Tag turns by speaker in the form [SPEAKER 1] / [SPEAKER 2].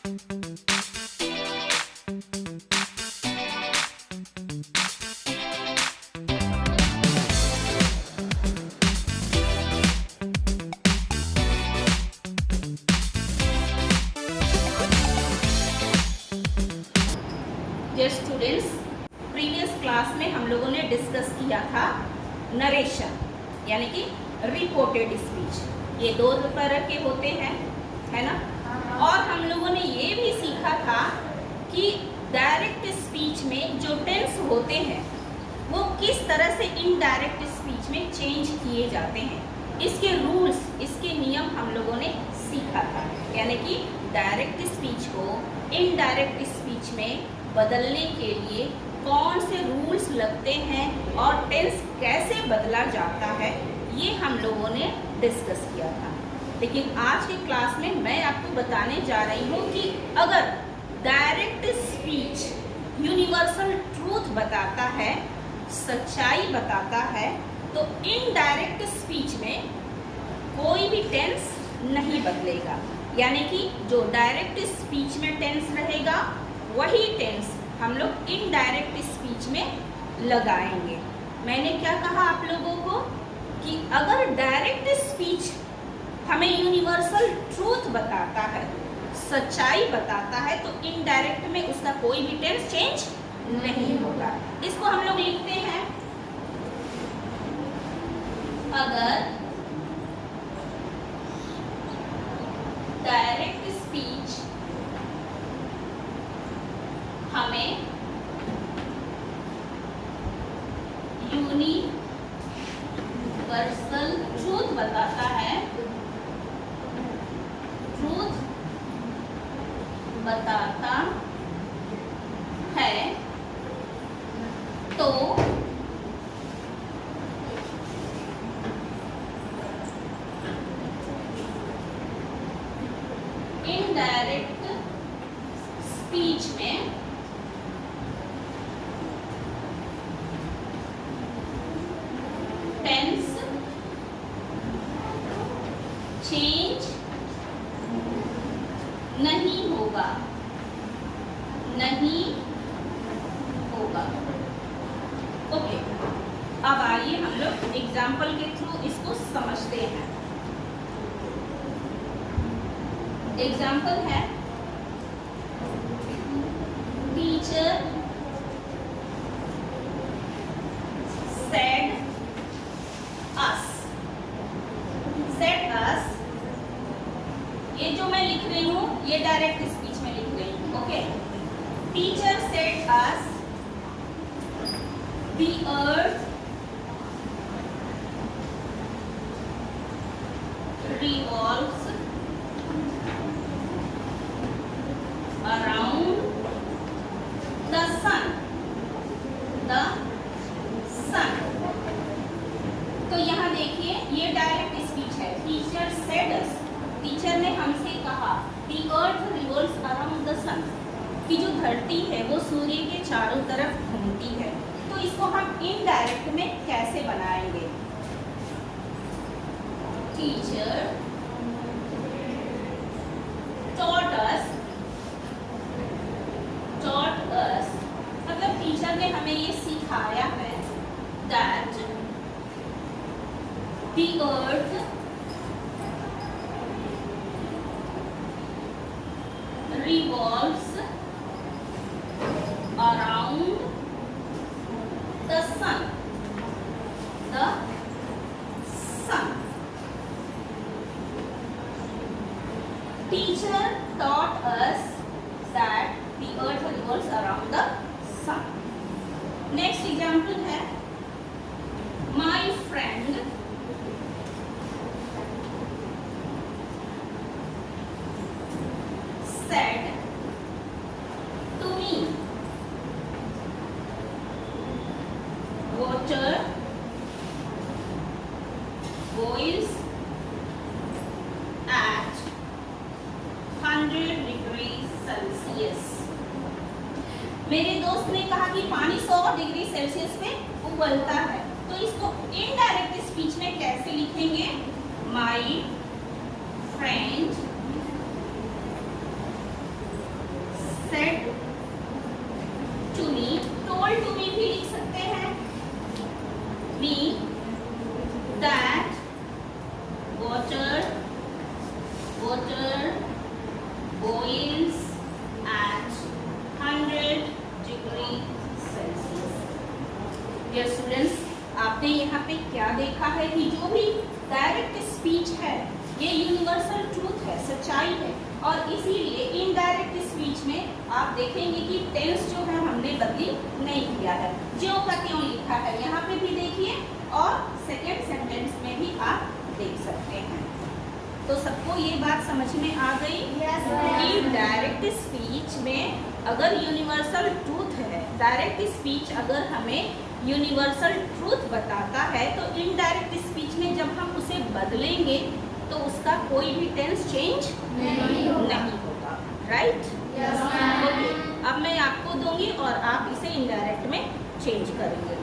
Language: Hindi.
[SPEAKER 1] डियर स्टूडेंट्स, प्रीवियस क्लास में हम लोगों ने डिस्कस किया था नरेशन यानी कि रिपोर्टेड स्पीच। ये दो तरह के होते हैं, है ना। और हम लोगों ने ये भी सीखा था कि डायरेक्ट स्पीच में जो टेंस होते हैं वो किस तरह से इनडायरेक्ट स्पीच में चेंज किए जाते हैं। इसके रूल्स, इसके नियम हम लोगों ने सीखा था। यानी कि डायरेक्ट स्पीच को इनडायरेक्ट स्पीच में बदलने के लिए कौन से रूल्स लगते हैं और टेंस कैसे बदला जाता है, ये हम लोगों ने डिस्कस किया था। लेकिन आज की क्लास में मैं आपको बताने जा रही हूँ कि अगर डायरेक्ट स्पीच यूनिवर्सल ट्रूथ बताता है, सच्चाई बताता है, तो इनडायरेक्ट स्पीच में कोई भी टेंस नहीं बदलेगा। यानी कि जो डायरेक्ट स्पीच में टेंस रहेगा वही टेंस हम लोग इनडायरेक्ट स्पीच में लगाएंगे। मैंने क्या कहा आप लोगों को कि अगर डायरेक्ट स्पीच हमें यूनिवर्सल ट्रूथ बताता है, सच्चाई बताता है, तो इनडायरेक्ट में उसका कोई भी टेंस चेंज नहीं होगा। इसको हम लोग लिखते हैं, अगर डायरेक्ट स्पीच हमें यूनिवर्सल ट्रूथ बताता है, ट्रूथ बताता है, तो इनडायरेक्ट स्पीच में टेंस चेंज नहीं होगा, नहीं होगा। ओके, अब आइए हम लोग एग्जाम्पल के थ्रू इसको समझते हैं। एग्जाम्पल है, teacher said us, said us, ये जो मैं लिख रही हूँ ये डायरेक्ट स्पीच में लिख रही हूँ। Okay, teacher said us the earth revolves around the sun, the sun। तो यहाँ देखिए ये डायरेक्ट स्पीच है। टीचर सेड अस, टीचर ने हमसे कहा, the earth revolves around the sun, कि जो धरती है वो सूर्य के चारों तरफ घूमती है। तो इसको हम इनडायरेक्ट में कैसे बनाएंगे? टीचर taught us, मतलब टीचर ने हमें ये सिखाया है that the earth revolves around the sun, the sun। Teacher taught us that the earth revolves around the sun। Next example है, my friend said to me, water boils at 100 degrees Celsius। मेरे दोस्त ने कहा कि पानी 100 डिग्री सेल्सियस पे उबलता है। तो इसको इनडायरेक्ट स्पीच में कैसे लिखेंगे? My friend और इसीलिए इनडायरेक्ट स्पीच में आप देखेंगे कि टेंस जो है हमने बदली नहीं किया है, ज्यों का त्यों लिखा है, यहाँ पे भी देखिए और सेकेंड सेंटेंस में भी आप देख सकते हैं। तो सबको ये बात समझ में आ गई कि डायरेक्ट स्पीच में अगर यूनिवर्सल ट्रूथ है, डायरेक्ट स्पीच अगर हमें यूनिवर्सल ट्रूथ बताता है, तो इनडायरेक्ट स्पीच में जब हम उसे बदलेंगे तो उसका कोई भी टेंस चेंज नहीं होगा, राइट? ओके, अब मैं आपको दूंगी और आप इसे इनडायरेक्ट में चेंज करेंगे।